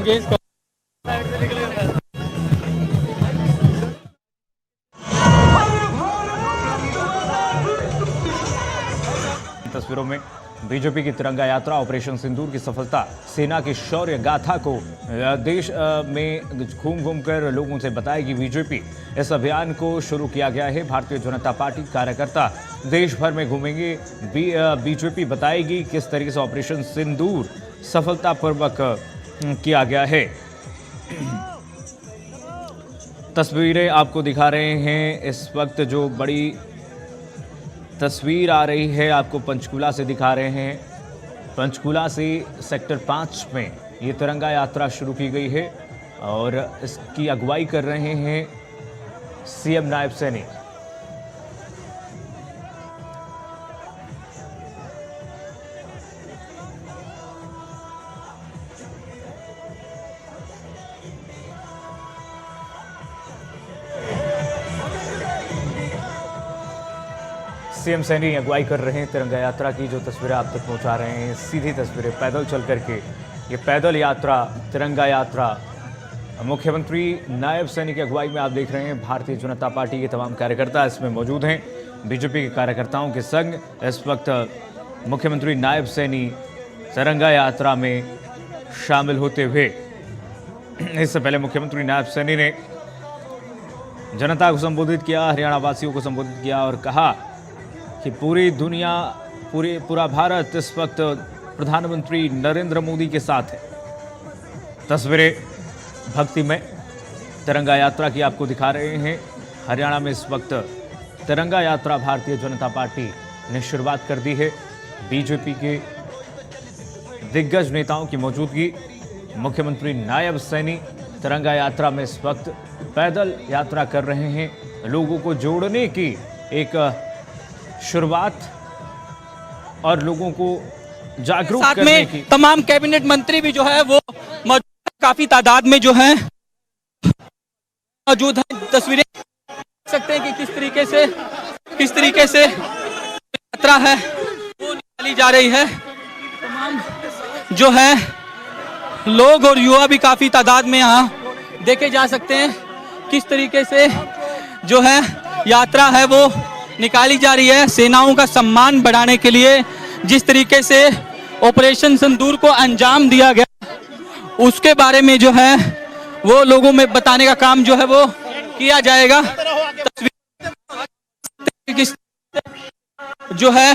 Case तस्वीरों में BJP की तिरंगा यात्रा ऑपरेशन सिंदूर की सफलता, सेना की शौर्य गाथा को देश में घूम घूम कर लोगों से बताएगी बीजेपी। इस अभियान को शुरू किया गया है। भारतीय जनता पार्टी कार्यकर्ता देश भर में घूमेंगे। बीजेपी बताएगी किस तरीके से ऑपरेशन सिंदूर सफलतापूर्वक किया गया है। तस्वीरें आपको दिखा रहे हैं। इस वक्त जो बड़ी तस्वीर आ रही है आपको पंचकूला से दिखा रहे हैं। पंचकूला से सेक्टर 5 में ये तिरंगा यात्रा शुरू की गई है और इसकी अगुवाई कर रहे हैं सीएम नायब सैनी। सीएम सैनी अगुवाई कर रहे हैं तिरंगा यात्रा की। जो तस्वीरें आप तक पहुंचा रहे हैं, सीधी तस्वीरें पैदल चल करके ये पैदल यात्रा, तिरंगा यात्रा, मुख्यमंत्री नायब सैनी की अगुवाई में आप देख रहे हैं। भारतीय जनता पार्टी के तमाम कार्यकर्ता इसमें मौजूद हैं। बीजेपी के कार्यकर्ताओं के संग इस वक्त मुख्यमंत्री नायब सैनी तिरंगा यात्रा में शामिल होते हुए, इससे पहले मुख्यमंत्री नायब सैनी ने जनता को संबोधित किया, हरियाणा वासियों को संबोधित किया और कहा कि पूरी दुनिया, पूरा भारत इस वक्त प्रधानमंत्री नरेंद्र मोदी के साथ है। तस्वीरें भक्ति में तिरंगा यात्रा की आपको दिखा रहे हैं। हरियाणा में इस वक्त तिरंगा यात्रा भारतीय जनता पार्टी ने शुरुआत कर दी है। बीजेपी के दिग्गज नेताओं की मौजूदगी, मुख्यमंत्री नायब सैनी तिरंगा यात्रा में इस वक्त पैदल यात्रा कर रहे हैं। लोगों को जोड़ने की एक शुरुआत और लोगों को जागरूक करने की। तमाम कैबिनेट मंत्री भी जो है वो काफी तादाद में जो है मौजूद हैं। तस्वीरें देख सकते हैं कि किस तरीके से यात्रा है वो निकाली जा रही है। तमाम जो है लोग और युवा भी काफी तादाद में यहाँ देखे जा सकते हैं। किस तरीके से जो है यात्रा है वो निकाली जा रही है। सेनाओं का सम्मान बढ़ाने के लिए जिस तरीके से ऑपरेशन सिंदूर को अंजाम दिया गया, उसके बारे में जो है वो लोगों में बताने का काम जो है वो किया जाएगा। जो है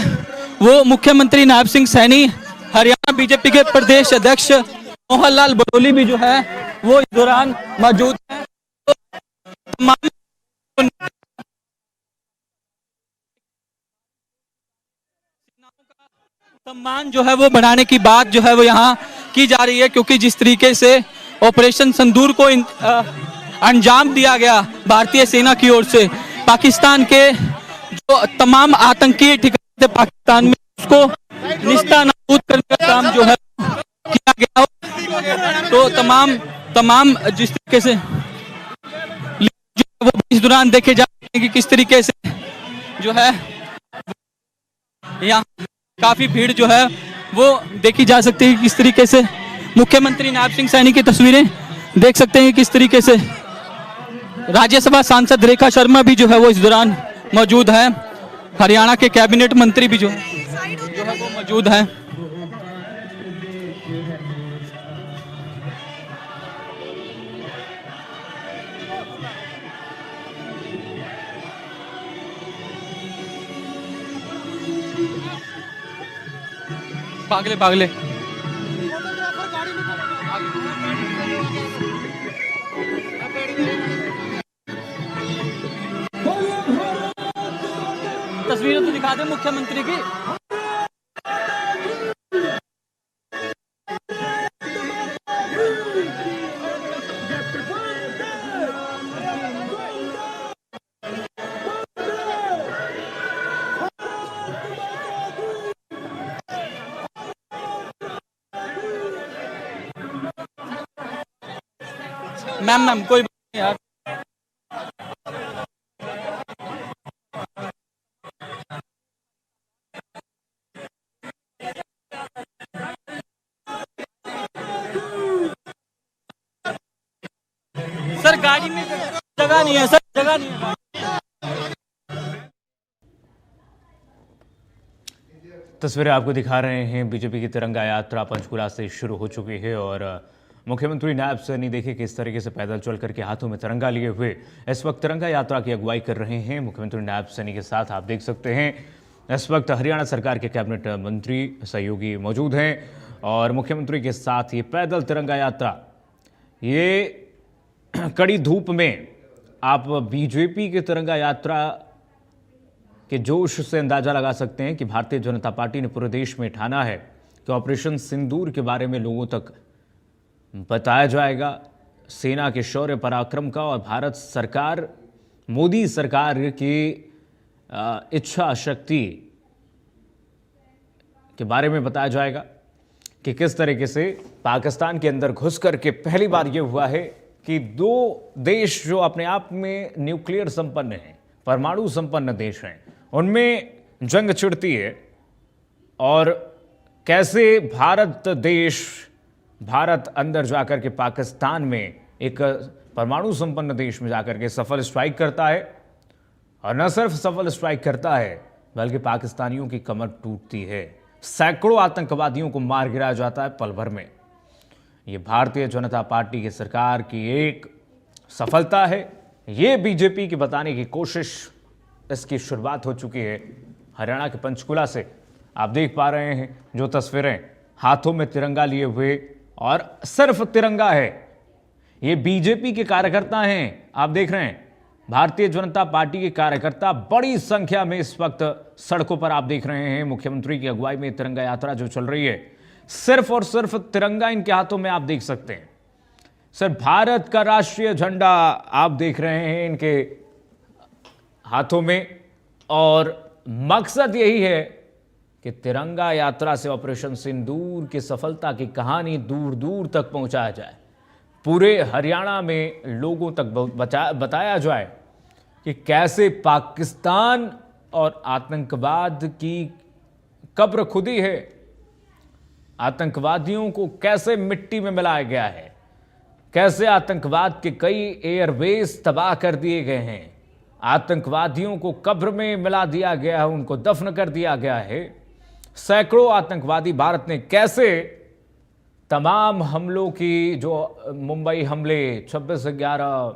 वो मुख्यमंत्री नायब सिंह सैनी, हरियाणा बीजेपी के प्रदेश अध्यक्ष मोहनलाल बडोली भी जो है वो इस दौरान मौजूद है। सम्मान जो है वो बढ़ाने की बात जो है वो यहाँ की जा रही है, क्योंकि जिस तरीके से ऑपरेशन सिंदूर को अंजाम दिया गया भारतीय सेना की ओर से, पाकिस्तान के जो तमाम आतंकी ठिकाने थे पाकिस्तान में, उसको निस्तानाबूद करने का काम जो है किया गया। तो तमाम जिस तरीके से वो इस दौरान देखे जा रहे हैं कि किस तरीके से जो है यहाँ काफी भीड़ जो है वो देखी जा सकती है। किस तरीके से मुख्यमंत्री नायब सिंह सैनी की तस्वीरें देख सकते हैं। किस तरीके से राज्यसभा सांसद रेखा शर्मा भी जो है वो इस दौरान मौजूद है। हरियाणा के कैबिनेट मंत्री भी जो है वो मौजूद है। भागले तस्वीरें तो दिखा दे मुख्यमंत्री की। मैम कोई बात नहीं यार। गाड़ी में जगह नहीं है सर, जगह नहीं है। तस्वीरें आपको दिखा रहे हैं। बीजेपी की तिरंगा यात्रा पंचकुला से शुरू हो चुकी है और मुख्यमंत्री नायब सैनी देखिए किस तरीके से पैदल चल करके हाथों में तिरंगा लिए हुए इस वक्त तिरंगा यात्रा की अगुवाई कर रहे हैं। मुख्यमंत्री नायब सैनी के साथ आप देख सकते हैं इस वक्त हरियाणा सरकार के कैबिनेट मंत्री सहयोगी मौजूद हैं और मुख्यमंत्री के साथ ये पैदल तिरंगा यात्रा, ये कड़ी धूप में आप बीजेपी की तिरंगा यात्रा के जोश से अंदाजा लगा सकते हैं कि भारतीय जनता पार्टी ने पूरे देश में ठाना है कि ऑपरेशन सिंदूर के बारे में लोगों तक बताया जाएगा, सेना के शौर्य पराक्रम का और भारत सरकार, मोदी सरकार की इच्छा शक्ति के बारे में बताया जाएगा कि किस तरीके से पाकिस्तान के अंदर घुस करके पहली बार यह हुआ है कि दो देश जो अपने आप में न्यूक्लियर संपन्न हैं, परमाणु संपन्न देश हैं, उनमें जंग छिड़ती है और कैसे भारत अंदर जाकर के पाकिस्तान में एक परमाणु संपन्न देश में जाकर के सफल स्ट्राइक करता है और न सिर्फ सफल स्ट्राइक करता है बल्कि पाकिस्तानियों की कमर टूटती है, सैकड़ों आतंकवादियों को मार गिराया जाता है पल भर में। ये भारतीय जनता पार्टी की सरकार की एक सफलता है। ये बीजेपी की बताने की कोशिश, इसकी शुरुआत हो चुकी है हरियाणा के पंचकुला से। आप देख पा रहे हैं जो तस्वीरें, हाथों में तिरंगा लिए हुए और सिर्फ तिरंगा है। ये बीजेपी के कार्यकर्ता हैं, आप देख रहे हैं भारतीय जनता पार्टी के कार्यकर्ता बड़ी संख्या में इस वक्त सड़कों पर आप देख रहे हैं। मुख्यमंत्री की अगुवाई में तिरंगा यात्रा जो चल रही है, सिर्फ और सिर्फ तिरंगा इनके हाथों में आप देख सकते हैं। सिर्फ भारत का राष्ट्रीय झंडा आप देख रहे हैं इनके हाथों में और मकसद यही है कि तिरंगा यात्रा से ऑपरेशन सिंदूर की सफलता की कहानी दूर दूर तक पहुंचाया जाए, पूरे हरियाणा में लोगों तक बताया जाए कि कैसे पाकिस्तान और आतंकवाद की कब्र खुदी है, आतंकवादियों को कैसे मिट्टी में मिलाया गया है, कैसे आतंकवाद के कई एयरबेस तबाह कर दिए गए हैं, आतंकवादियों को कब्र में मिला दिया गया है, उनको दफन कर दिया गया है। सैकड़ों आतंकवादी भारत ने कैसे तमाम हमलों की, जो मुंबई हमले 26/11,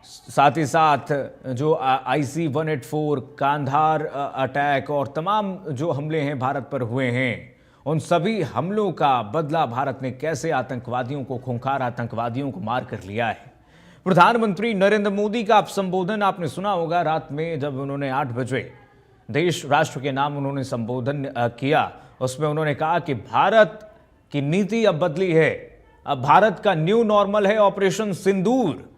साथ ही साथ जो IC-184 कांधार अटैक और तमाम जो हमले हैं भारत पर हुए हैं, उन सभी हमलों का बदला भारत ने कैसे आतंकवादियों को, खूंखार आतंकवादियों को मार कर लिया है। प्रधानमंत्री नरेंद्र मोदी का आप संबोधन आपने सुना होगा रात में, जब उन्होंने 8 बजे देश राष्ट्र के नाम उन्होंने संबोधन किया। उसमें उन्होंने कहा कि भारत की नीति अब बदली है, अब भारत का न्यू नॉर्मल है ऑपरेशन सिंदूर,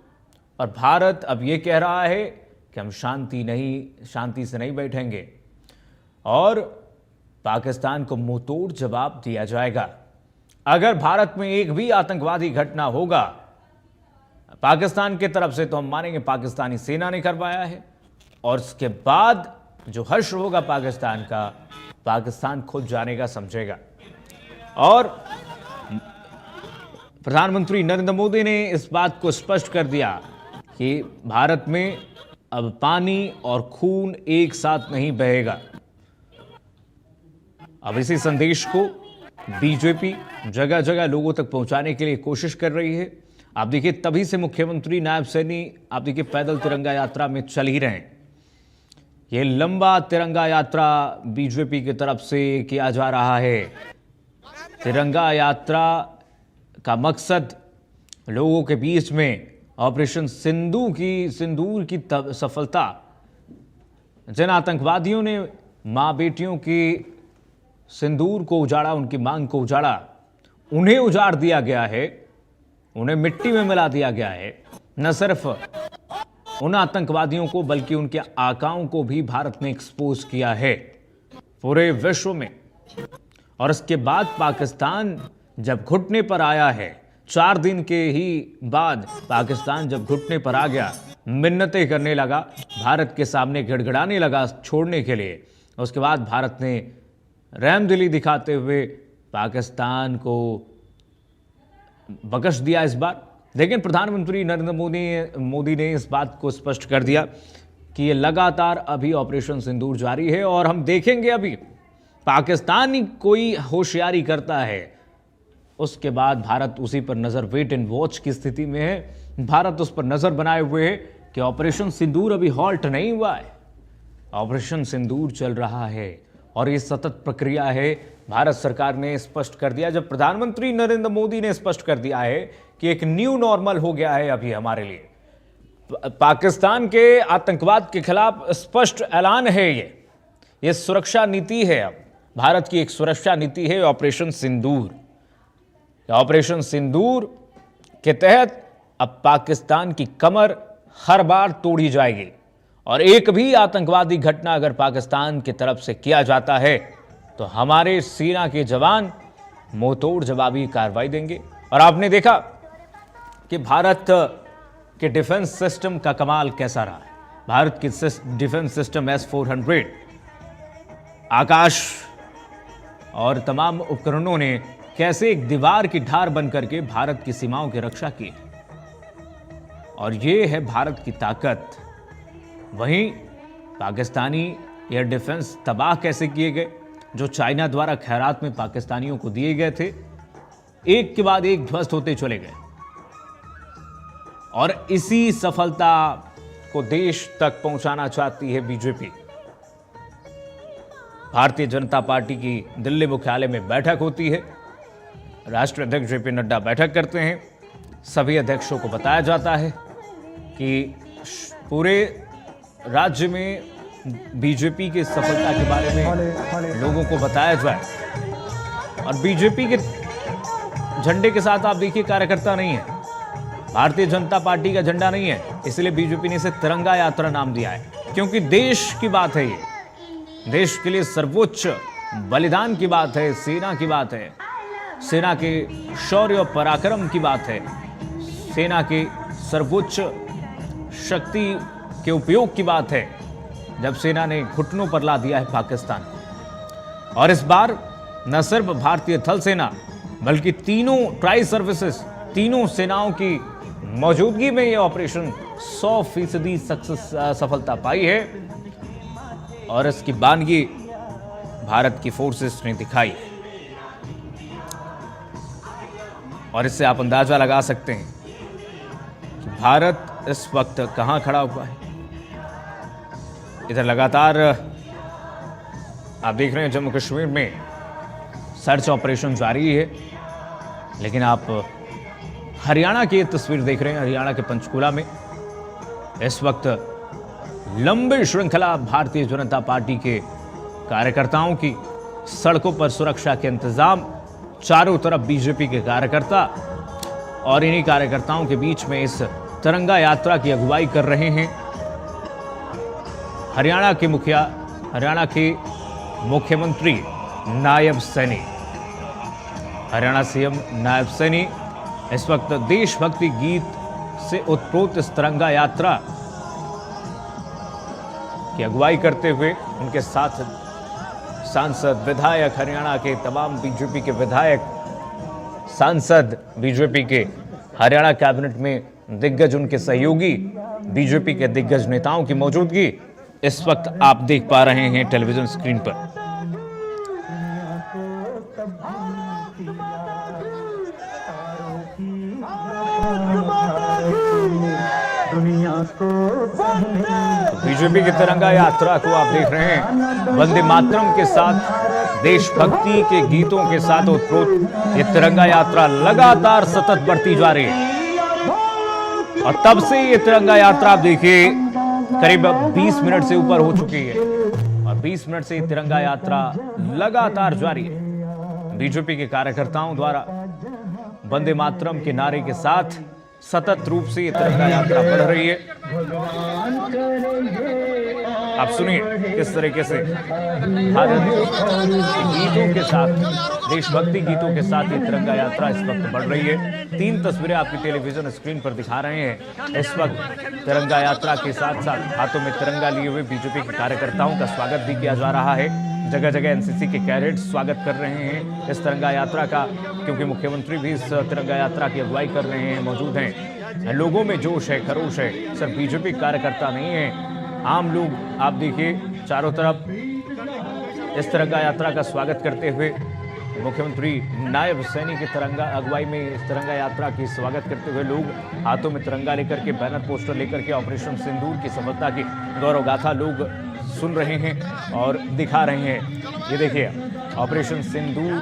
और भारत अब यह कह रहा है कि हम शांति से नहीं बैठेंगे और पाकिस्तान को मुंहतोड़ जवाब दिया जाएगा। अगर भारत में एक भी आतंकवादी घटना होगा पाकिस्तान की तरफ से, तो हम मानेंगे पाकिस्तानी सेना ने करवाया है, और उसके बाद जो हर्ष होगा पाकिस्तान का, पाकिस्तान खुद जानेगा, समझेगा। और प्रधानमंत्री नरेंद्र मोदी ने इस बात को स्पष्ट कर दिया कि भारत में अब पानी और खून एक साथ नहीं बहेगा। अब इसी संदेश को बीजेपी जगह जगह लोगों तक पहुंचाने के लिए कोशिश कर रही है। आप देखिए, तभी से मुख्यमंत्री नायब सैनी आप देखिए पैदल तिरंगा यात्रा में चल ही रहे हैं। ये लंबा तिरंगा यात्रा बीजेपी की तरफ से किया जा रहा है। तिरंगा यात्रा का मकसद लोगों के बीच में ऑपरेशन सिंदूर की सफलता, जिन आतंकवादियों ने मां बेटियों की सिंदूर को उजाड़ा, उनकी मांग को उजाड़ा, उन्हें उजाड़ दिया गया है, उन्हें मिट्टी में मिला दिया गया है। न सिर्फ उन आतंकवादियों को बल्कि उनके आकाओं को भी भारत ने एक्सपोज किया है पूरे विश्व में। और इसके बाद पाकिस्तान जब घुटने पर आया है, 4 दिन के ही बाद पाकिस्तान जब घुटने पर आ गया, मिन्नतें करने लगा, भारत के सामने गिड़गिड़ाने लगा छोड़ने के लिए, उसके बाद भारत ने रहमदिली दिखाते हुए पाकिस्तान को बख्श दिया इस बार। लेकिन प्रधानमंत्री नरेंद्र मोदी ने इस बात को स्पष्ट कर दिया कि ये लगातार अभी ऑपरेशन सिंदूर जारी है और हम देखेंगे अभी पाकिस्तान कोई होशियारी करता है उसके बाद भारत उसी पर नजर वेट एंड वॉच की स्थिति में है। भारत उस पर नजर बनाए हुए है कि ऑपरेशन सिंदूर अभी हॉल्ट नहीं हुआ है, ऑपरेशन सिंदूर चल रहा है और ये सतत प्रक्रिया है। भारत सरकार ने स्पष्ट कर दिया, जब प्रधानमंत्री नरेंद्र मोदी ने स्पष्ट कर दिया है कि एक न्यू नॉर्मल हो गया है अभी हमारे लिए। पाकिस्तान के आतंकवाद के खिलाफ स्पष्ट ऐलान है, ये सुरक्षा नीति है। अब भारत की एक सुरक्षा नीति है ऑपरेशन सिंदूर। ऑपरेशन सिंदूर के तहत अब पाकिस्तान की कमर हर बार तोड़ी जाएगी और एक भी आतंकवादी घटना अगर पाकिस्तान की तरफ से किया जाता है तो हमारे सेना के जवान मुंहतोड़ जवाबी कार्रवाई देंगे। और आपने देखा कि भारत के डिफेंस सिस्टम का कमाल कैसा रहा है। भारत की डिफेंस सिस्टम S-400 आकाश और तमाम उपकरणों ने कैसे एक दीवार की ढाल बन करके भारत की सीमाओं की रक्षा की और ये है भारत की ताकत। वहीं पाकिस्तानी एयर डिफेंस तबाह कैसे किए गए, जो चाइना द्वारा खैरात में पाकिस्तानियों को दिए गए थे, एक के बाद एक ध्वस्त होते चले गए और इसी सफलता को देश तक पहुंचाना चाहती है बीजेपी। भारतीय जनता पार्टी की दिल्ली मुख्यालय में बैठक होती है, राष्ट्रीय अध्यक्ष JP नड्डा बैठक करते हैं। सभी अध्यक्षों को बताया जाता है कि पूरे राज्य में बीजेपी की सफलता के बारे में लोगों को बताया जाए। और बीजेपी के झंडे के साथ आप देखिए कार्यकर्ता नहीं है, भारतीय जनता पार्टी का झंडा नहीं है, इसलिए बीजेपी ने इसे तिरंगा यात्रा नाम दिया है, क्योंकि देश की बात है, ये देश के लिए सर्वोच्च बलिदान की बात है, सेना की बात है, सेना के शौर्य और पराक्रम की बात है, सेना के सर्वोच्च शक्ति के उपयोग की बात है, जब सेना ने घुटनों पर ला दिया है पाकिस्तान। और इस बार न सिर्फ भारतीय थल सेना बल्कि तीनों ट्राई सर्विसेज, तीनों सेनाओं की मौजूदगी में यह ऑपरेशन 100% सफलता पाई है और इसकी बानगी भारत की फोर्सेस ने दिखाई है। और इससे आप अंदाजा लगा सकते हैं कि भारत इस वक्त कहां खड़ा हुआ है। इधर लगातार आप देख रहे हैं जम्मू कश्मीर में सर्च ऑपरेशन जारी है, लेकिन आप हरियाणा की तस्वीर देख रहे हैं। हरियाणा के पंचकुला में इस वक्त लंबी श्रृंखला भारतीय जनता पार्टी के कार्यकर्ताओं की, सड़कों पर सुरक्षा के इंतजाम, चारों तरफ बीजेपी के कार्यकर्ता और इन्हीं कार्यकर्ताओं के बीच में इस तिरंगा यात्रा की अगुवाई कर रहे हैं हरियाणा के मुख्यमंत्री नायब सैनी, हरियाणा सीएम नायब सैनी इस वक्त देशभक्ति गीत से उत्प्रोत इस तिरंगा यात्रा की अगुवाई करते हुए उनके साथ सांसद, विधायक, हरियाणा के तमाम बीजेपी के विधायक, सांसद, बीजेपी के हरियाणा कैबिनेट में दिग्गज, उनके सहयोगी, बीजेपी के दिग्गज नेताओं की मौजूदगी इस वक्त आप देख पा रहे हैं टेलीविजन स्क्रीन पर। बीजेपी की तिरंगा यात्रा को आप देख रहे हैं वंदे मातरम के साथ, देशभक्ति के गीतों के साथ उत्प्रोत ये तिरंगा यात्रा लगातार सतत बढ़ती जा रही है और तब से ये तिरंगा यात्रा आप देखिए करीब 20 मिनट से ऊपर हो चुकी है और 20 मिनट से ये तिरंगा यात्रा लगातार जारी है। बीजेपी के कार्यकर्ताओं द्वारा वंदे मातरम के नारे के साथ सतत रूप से ये तिरंगा यात्रा बढ़ रही है। आप सुनिए किस तरीके से भारत गीतों के साथ, देशभक्ति गीतों के साथ ये तिरंगा यात्रा इस वक्त बढ़ रही है। 3 तस्वीरें आपकी टेलीविजन स्क्रीन पर दिखा रहे हैं। इस वक्त तिरंगा यात्रा के साथ साथ हाथों में तिरंगा लिए हुए बीजेपी के कार्यकर्ताओं का स्वागत भी किया जा रहा है। जगह जगह एनसीसी के कैडेट स्वागत कर रहे हैं इस तिरंगा यात्रा का, क्योंकि मुख्यमंत्री भी इस तिरंगा यात्रा की अगुवाई कर रहे हैं, मौजूद हैं। लोगों में जोश है, खरोश है, सिर्फ बीजेपी कार्यकर्ता नहीं है, आम लोग आप देखिए चारों तरफ इस तिरंगा यात्रा का स्वागत करते हुए मुख्यमंत्री नायब सैनी की तिरंगा अगुवाई में इस तिरंगा यात्रा की स्वागत करते हुए लोग हाथों में तिरंगा लेकर के, बैनर पोस्टर लेकर के ऑपरेशन सिंदूर की सफलता की गौरव गाथा लोग सुन रहे हैं और दिखा रहे हैं। ये देखिए ऑपरेशन सिंदूर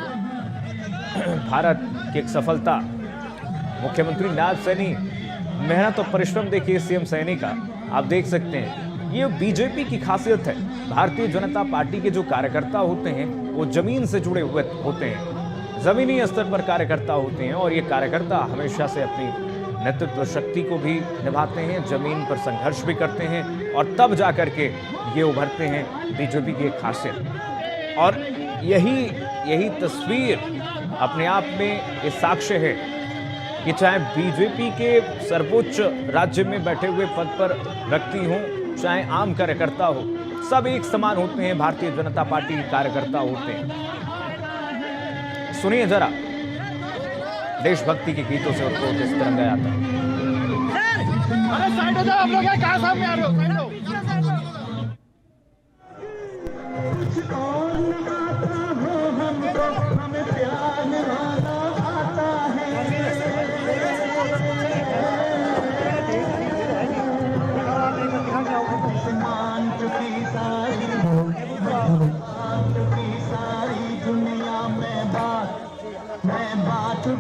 भारत की एक सफलता, मुख्यमंत्री नायब सैनी, मेहनत और परिश्रम देखिए सीएम सैनी का, आप देख सकते हैं। ये बीजेपी की खासियत है। भारतीय जनता पार्टी के जो कार्यकर्ता होते हैं वो जमीन से जुड़े हुए होते हैं, जमीनी स्तर पर कार्यकर्ता होते हैं, और ये कार्यकर्ता हमेशा से अपनी नेतृत्व शक्ति को भी निभाते हैं, जमीन पर संघर्ष भी करते हैं, और तब जाकर के ये उभरते हैं बीजेपी की एक खासियत। और यही तस्वीर अपने आप में ये साक्ष्य है कि चाहे बीजेपी के सर्वोच्च राज्य में बैठे हुए पद पर व्यक्ति हों, चाहे आम कार्यकर्ता हो, सब एक समान होते हैं, भारतीय जनता पार्टी के कार्यकर्ता होते हैं। सुनिए जरा देशभक्ति के गीतों से उनको इस तिरंगा यात्रा। अरे साइड हो जाओ, आप लोग कहां सामने आ रहे हो, साइड हो।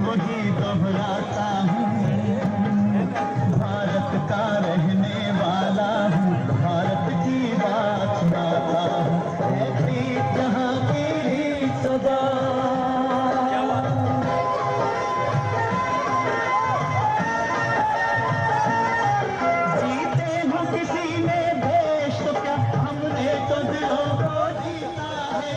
वही दोहराता हूँ, भारत का रहने वाला हूँ, भारत की बात सुनाता हूँ, ऐसी जहाँ की सदा। जीते हो किसी ने देश तो क्या, हमने तो दिलों को जीता है।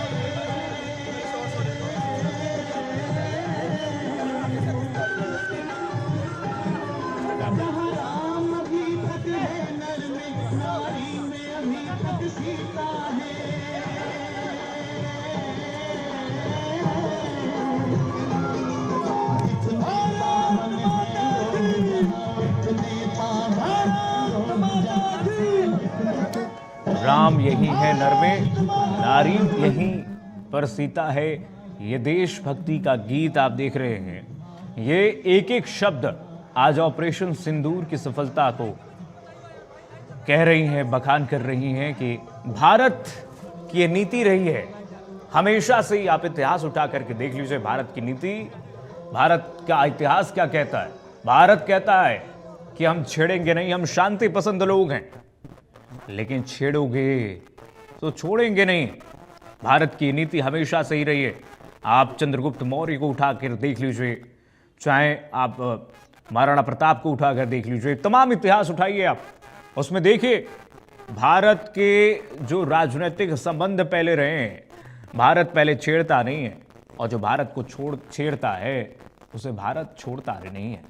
राम यही है नर में, नारी यहीं पर सीता है। ये देशभक्ति का गीत आप देख रहे हैं। ये एक एक शब्द आज ऑपरेशन सिंदूर की सफलता को कह रही हैं, बखान कर रही हैं कि भारत की ये नीति रही है हमेशा से ही। आप इतिहास उठा करके देख लीजिए, भारत की नीति, भारत का इतिहास क्या कहता है। भारत कहता है कि हम छेड़ेंगे नहीं, हम शांति पसंद लोग हैं, लेकिन छेड़ोगे तो छोड़ेंगे नहीं। भारत की नीति हमेशा से ही रही है। आप चंद्रगुप्त मौर्य को उठाकर देख लीजिए, चाहे आप महाराणा प्रताप को उठाकर देख लीजिए, तमाम इतिहास उठाइए आप, उसमें देखिए भारत के जो राजनीतिक संबंध पहले रहे हैं, भारत पहले छेड़ता नहीं है, और जो भारत को छेड़ता है उसे भारत छोड़ता नहीं है।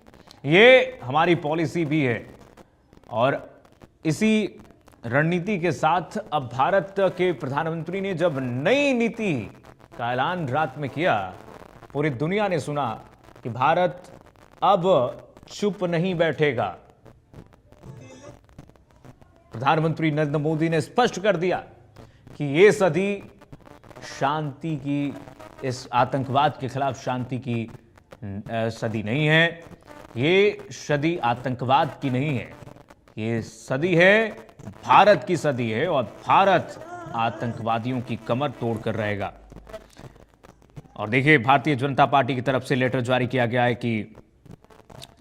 ये हमारी पॉलिसी भी है, और इसी रणनीति के साथ अब भारत के प्रधानमंत्री ने जब नई नीति का ऐलान रात में किया, पूरी दुनिया ने सुना कि भारत अब चुप नहीं बैठेगा। प्रधानमंत्री नरेंद्र मोदी ने स्पष्ट कर दिया कि ये सदी शांति की, इस आतंकवाद के खिलाफ शांति की सदी नहीं है, ये सदी आतंकवाद की नहीं है, ये सदी है भारत की सदी है, और भारत आतंकवादियों की कमर तोड़कर रहेगा। और देखिए भारतीय जनता पार्टी की तरफ से लेटर जारी किया गया है कि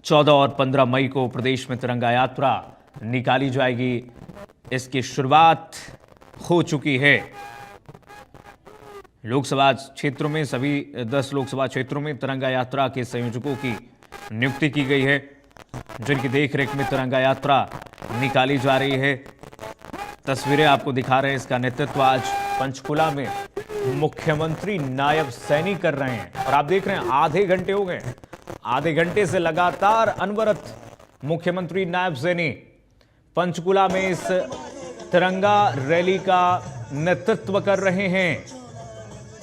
14 और 15 मई को प्रदेश में तिरंगा यात्रा निकाली जाएगी। इसकी शुरुआत हो चुकी है। लोकसभा क्षेत्रों में, सभी 10 लोकसभा क्षेत्रों में तिरंगा यात्रा के संयोजकों की नियुक्ति की गई है, जिनकी देखरेख में तिरंगा यात्रा निकाली जा रही है। तस्वीरें आपको दिखा रहे हैं। इसका नेतृत्व आज पंचकुला में मुख्यमंत्री नायब सैनी कर रहे हैं, और आप देख रहे हैं आधे घंटे हो गए, आधे घंटे से लगातार अनवरत मुख्यमंत्री नायब सैनी पंचकुला में इस तिरंगा रैली का नेतृत्व कर रहे हैं।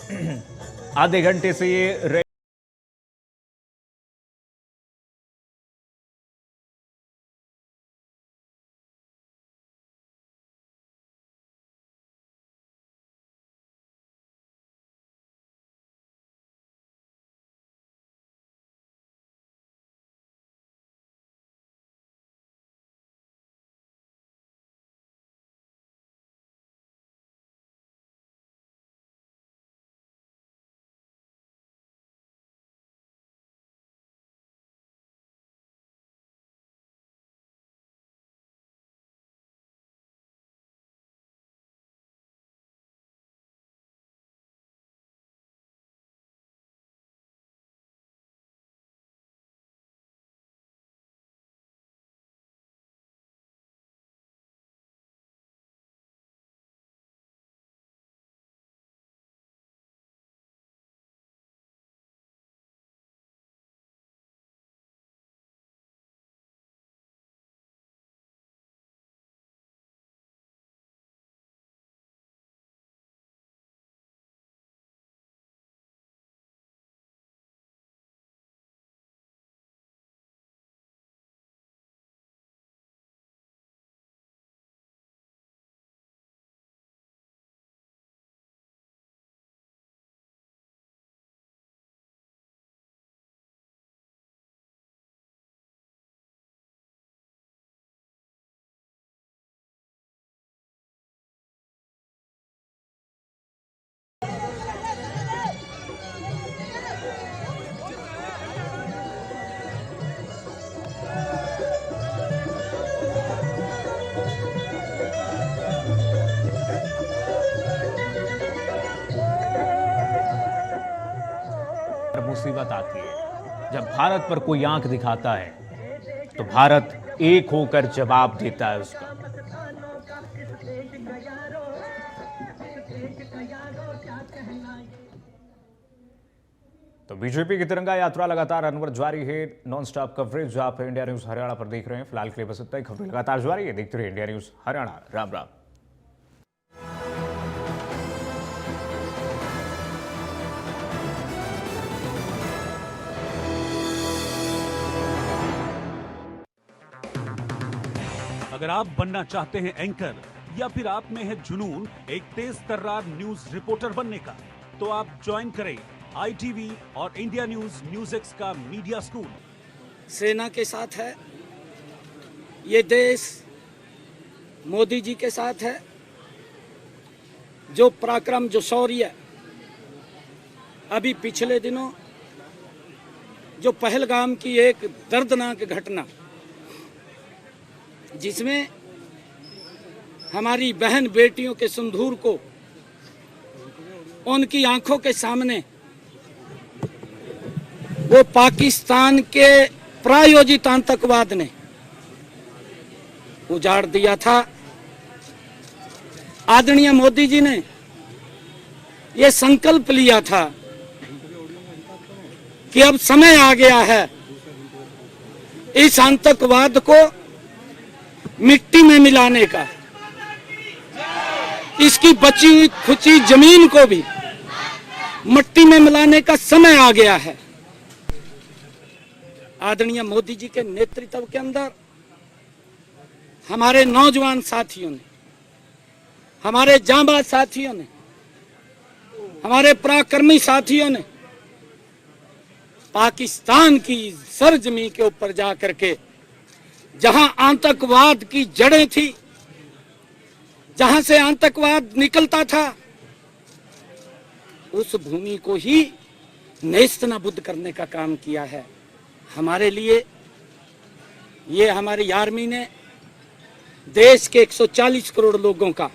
आधे घंटे से ये मुसीबत आती है जब भारत पर कोई आंख दिखाता है तो भारत एक होकर जवाब देता है उसका। तो बीजेपी की तिरंगा यात्रा लगातार अनवर जारी है। नॉन स्टॉप कवरेज आप इंडिया न्यूज हरियाणा पर देख रहे हैं। फिलहाल के लिए बस इतना ही। खबरें लगातार जारी है, देखते रहिए इंडिया न्यूज हरियाणा। राम राम। अगर आप बनना चाहते हैं एंकर या फिर आप में है जुनून एक तेज तर्रार न्यूज रिपोर्टर बनने का, तो आप ज्वाइन करें ITV और इंडिया न्यूज एक्स का मीडिया स्कूल। सेना के साथ है, ये देश मोदी जी के साथ है। जो पराक्रम, जो शौर्य अभी पिछले दिनों जो पहलगाम की एक दर्दनाक घटना, जिसमें हमारी बहन बेटियों के सिंदूर को उनकी आंखों के सामने वो पाकिस्तान के प्रायोजित आतंकवाद ने उजाड़ दिया था। आदरणीय मोदी जी ने ये संकल्प लिया था कि अब समय आ गया है इस आतंकवाद को मिट्टी में मिलाने का, इसकी बची हुई खुची जमीन को भी मिट्टी में मिलाने का समय आ गया है। आदरणीय मोदी जी के नेतृत्व के अंदर हमारे नौजवान साथियों ने, हमारे जांबाज साथियों ने, हमारे पराक्रमी साथियों ने पाकिस्तान की सरजमी के ऊपर जाकर के जहां आतंकवाद की जड़ें थी, जहां से आतंकवाद निकलता था, उस भूमि को ही नेस्तनाबूद करने का काम किया है। हमारे लिए ये हमारी आर्मी ने देश के 140 करोड़ लोगों का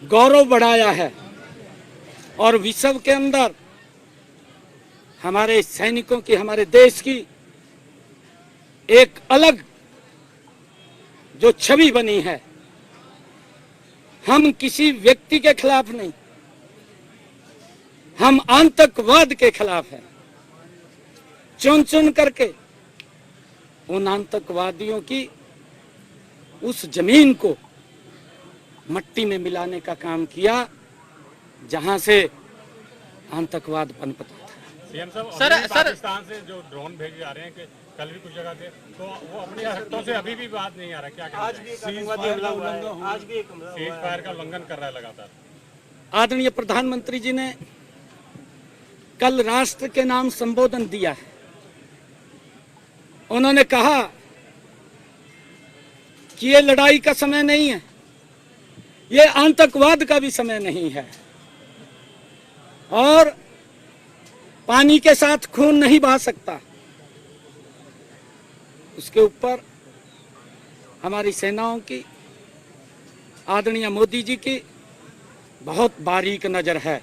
गौरव बढ़ाया है और विश्व के अंदर हमारे सैनिकों की, हमारे देश की एक अलग जो छवि बनी है। हम किसी व्यक्ति के खिलाफ नहीं, हम आतंकवाद के खिलाफ हैं। चुन चुन करके उन आतंकवादियों की उस जमीन को मिट्टी में मिलाने का काम किया, जहां से आतंकवाद पनपता था। सीएम साहब, सर- अभी भी सर- पाकिस्तान से जो ड्रोन भेजे जा रहे हैं कि कल भी कुछ जगह थे, तो वो अपनी हरकतों से अभी भी बात नहीं आ रहा, क्या आज भी सीज फायर का उल्लंघन कर रहा है लगातार। आदरणीय प्रधानमंत्री जी ने कल राष्ट्र के नाम संबोधन दिया है। उन्होंने कहा कि ये लड़ाई का समय नहीं है, ये आतंकवाद का भी समय नहीं है, और पानी के साथ खून नहीं बहा सकता। उसके ऊपर हमारी सेनाओं की, आदरणीय मोदी जी की बहुत बारीक नजर है।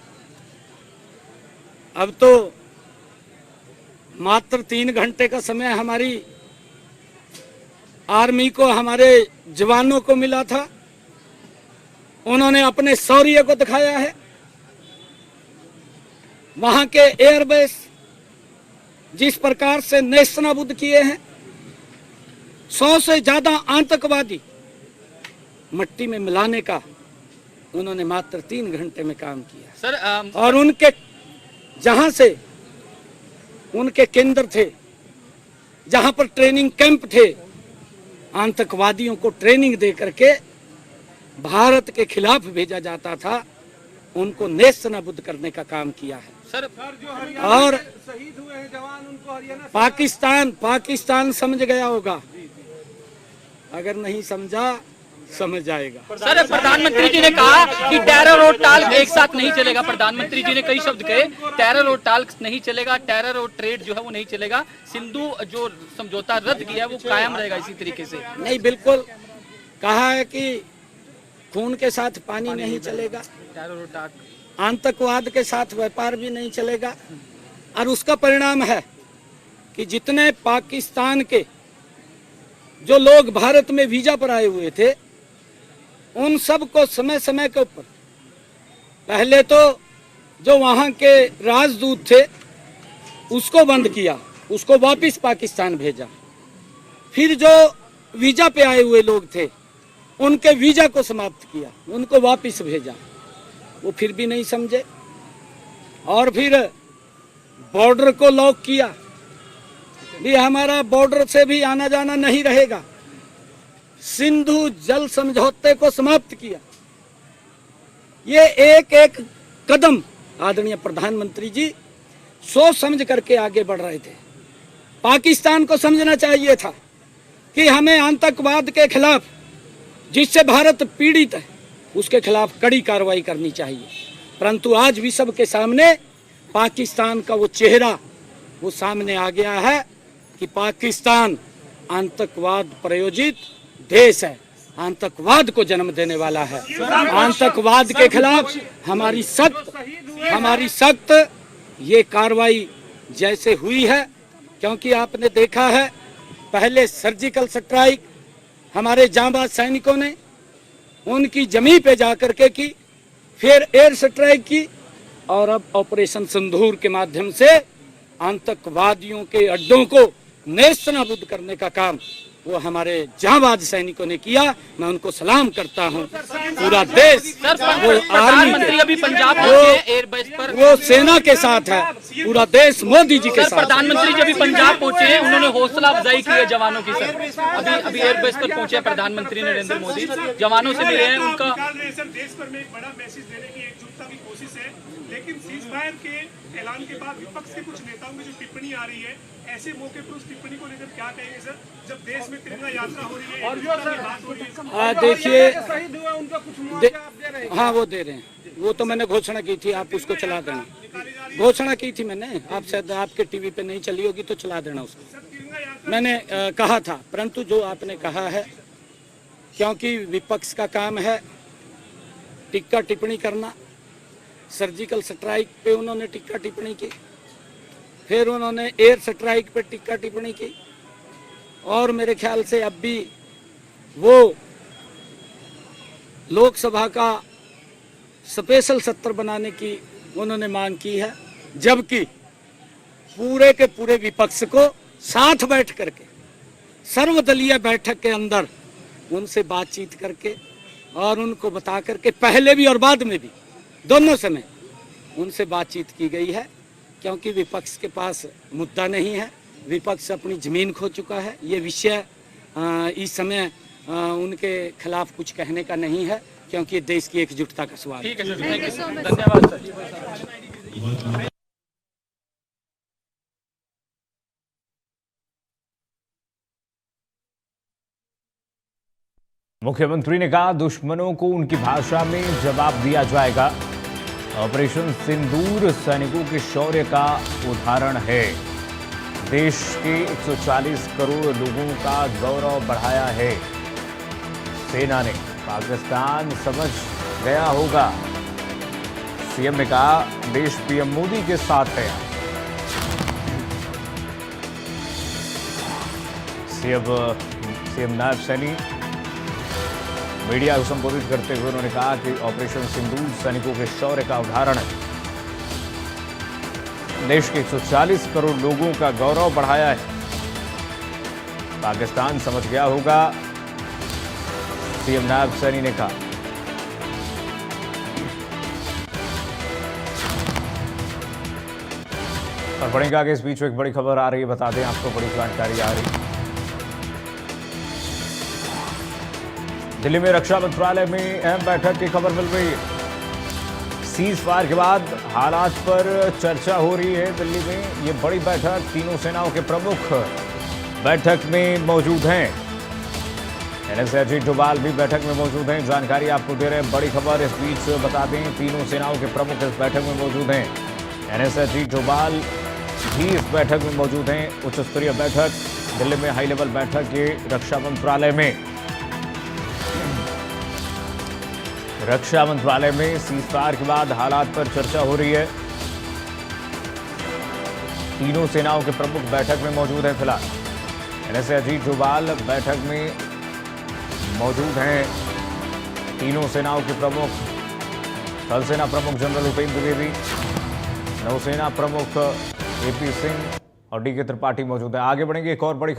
अब तो मात्र 3 घंटे का समय हमारी आर्मी को, हमारे जवानों को मिला था। उन्होंने अपने शौर्य को दिखाया है। वहां के एयरबेस जिस प्रकार से नेस्तनाबूद किए हैं, 100 से ज्यादा आतंकवादी मट्टी में मिलाने का उन्होंने मात्र 3 घंटे में काम किया। सर और उनके जहां से उनके केंद्र थे, जहां पर ट्रेनिंग कैंप थे, आतंकवादियों को ट्रेनिंग दे करके भारत के खिलाफ भेजा जाता था, उनको नेस्तनाबूद करने का काम किया है। सर और शहीद हुए हैं जवान, उनको हरियाणा पाकिस्तान समझ गया होगा, अगर नहीं समझा समझ जाएगा। सर प्रधानमंत्री जी ने कहा कि टेरर और टाल एक साथ नहीं चलेगा। प्रधानमंत्री जी ने कई शब्द कहे, टेरर और टाल नहीं चलेगा, टेरर और ट्रेड जो है वो नहीं चलेगा, सिंधु जो समझौता रद्द किया है वो कायम रहेगा इसी तरीके से। नहीं, बिल्कुल कहा है कि खून के साथ पानी नहीं चलेगा, टेरर और टाल, आतंकवाद के साथ व्यापार भी नहीं चलेगा। और उसका परिणाम है कि जितने पाकिस्तान के जो लोग भारत में वीजा पर आए हुए थे, उन सब को समय समय के ऊपर, पहले तो जो वहां के राजदूत थे उसको बंद किया, उसको वापस पाकिस्तान भेजा। फिर जो वीजा पे आए हुए लोग थे उनके वीजा को समाप्त किया, उनको वापस भेजा। वो फिर भी नहीं समझे, और फिर बॉर्डर को लॉक किया, भी हमारा बॉर्डर से भी आना जाना नहीं रहेगा। सिंधु जल समझौते को समाप्त किया। ये एक एक कदम आदरणीय प्रधानमंत्री जी सोच समझ करके आगे बढ़ रहे थे। पाकिस्तान को समझना चाहिए था कि हमें आतंकवाद के खिलाफ, जिससे भारत पीड़ित है, उसके खिलाफ कड़ी कार्रवाई करनी चाहिए। परंतु आज विश्व के सामने पाकिस्तान का वो चेहरा वो सामने आ गया है कि पाकिस्तान आतंकवाद प्रायोजित देश है, आतंकवाद को जन्म देने वाला है। आतंकवाद के खिलाफ हमारी सख्त ये कार्रवाई जैसे हुई है, क्योंकि आपने देखा है पहले सर्जिकल स्ट्राइक हमारे जांबाज सैनिकों ने उनकी जमीन पे जाकर के की, फिर एयर स्ट्राइक की, और अब ऑपरेशन सिंदूर के माध्यम से आतंकवादियों के अड्डों को नेस्तनाबूद करने का काम वो हमारे जांबाज सैनिकों ने किया। मैं उनको सलाम करता हूँ। पूरा देश, सर वो प्रधानमंत्री आर्मी, अभी पंजाब पहुंचे एयरबेस पर, वो सेना के साथ है, पूरा देश मोदी जी के सर साथ। प्रधानमंत्री जी अभी पंजाब पहुंचे हैं, उन्होंने हौसला अफजाई की है जवानों की। सर अभी एयरबेस पर पहुंचे प्रधानमंत्री नरेंद्र मोदी, जवानों से मिले हैं। उनका देश भर में एक बड़ा मैसेज देने की एकजुटता की कोशिश है, लेकिन सीज फायर के ऐलान के बाद विपक्ष के कुछ नेताओं की जो टिप्पणी आ रही है, ऐसे मौके पर उस टिप्पणी को लेकर क्या कहेंगे सर, जब देश में तिरंगा यात्रा हो रही है और जो बात हो रही है? देखिए, हाँ वो दे रहे हैं, वो तो मैंने घोषणा की थी, आप उसको चला देना। घोषणा की थी मैंने, आप शायद आपके टीवी पे नहीं चली होगी तो चला देना उसको। मैंने कहा था, परंतु जो आपने कहा है, क्योंकि विपक्ष का काम है टिक्का टिप्पणी करना, सर्जिकल स्ट्राइक पे उन्होंने टिक्का टिप्पणी की, फिर उन्होंने एयर स्ट्राइक पे टिक्का टिप्पणी की, और मेरे ख्याल से अब भी वो लोकसभा का स्पेशल सत्र बनाने की उन्होंने मांग की है, जबकि पूरे के पूरे विपक्ष को साथ बैठ करके सर्वदलीय बैठक के अंदर उनसे बातचीत करके और उनको बता करके, पहले भी और बाद में भी दोनों समय उनसे बातचीत की गई है, क्योंकि विपक्ष के पास मुद्दा नहीं है, विपक्ष अपनी जमीन खो चुका है। ये विषय इस समय उनके खिलाफ कुछ कहने का नहीं है, क्योंकि देश की एकजुटता का सवाल है। ठीक है सर, थैंक यू, धन्यवाद सर। मुख्यमंत्री ने कहा, दुश्मनों को उनकी भाषा में जवाब दिया जाएगा। ऑपरेशन सिंदूर सैनिकों के शौर्य का उदाहरण है। देश के 140 करोड़ लोगों का गौरव बढ़ाया है। सेना ने पाकिस्तान समझ गया होगा। सीएम ने कहा, देश पीएम मोदी के साथ है। सीएम नायब सैनी मीडिया को संबोधित करते हुए उन्होंने कहा कि ऑपरेशन सिंदूर सैनिकों के शौर्य का उदाहरण है। देश के 140 करोड़ लोगों का गौरव बढ़ाया है। पाकिस्तान समझ गया होगा, सीएम नायब सैनी ने कहा। और बढ़ेंगे आगे। इस बीच में एक बड़ी खबर आ रही है, बता दें आपको, बड़ी जानकारी आ रही है। दिल्ली में रक्षा मंत्रालय में अहम बैठक की खबर मिल रही है। सीज फायर के बाद हालात पर चर्चा हो रही है दिल्ली में। ये बड़ी बैठक, तीनों सेनाओं के प्रमुख बैठक में मौजूद हैं। एनएसए अजीत डोभाल भी बैठक में मौजूद हैं। जानकारी आपको दे रहे हैं, बड़ी खबर। इस बीच बता दें, तीनों सेनाओं के प्रमुख इस बैठक में मौजूद हैं। एनएसए अजीत डोभाल भी इस बैठक में मौजूद हैं। उच्च स्तरीय बैठक दिल्ली में, हाई लेवल बैठक ये रक्षा मंत्रालय में। रक्षा मंत्रालय में सीज फायर के बाद हालात पर चर्चा हो रही है। तीनों सेनाओं के प्रमुख बैठक में मौजूद हैं। फिलहाल एनएसए अजीत डोभाल बैठक में मौजूद हैं। तीनों सेनाओं के प्रमुख, थल सेना प्रमुख जनरल उपेंद्र द्विवेदी, नौसेना प्रमुख एपी सिंह और डीके त्रिपाठी मौजूद हैं। आगे बढ़ेंगे, एक और बड़ी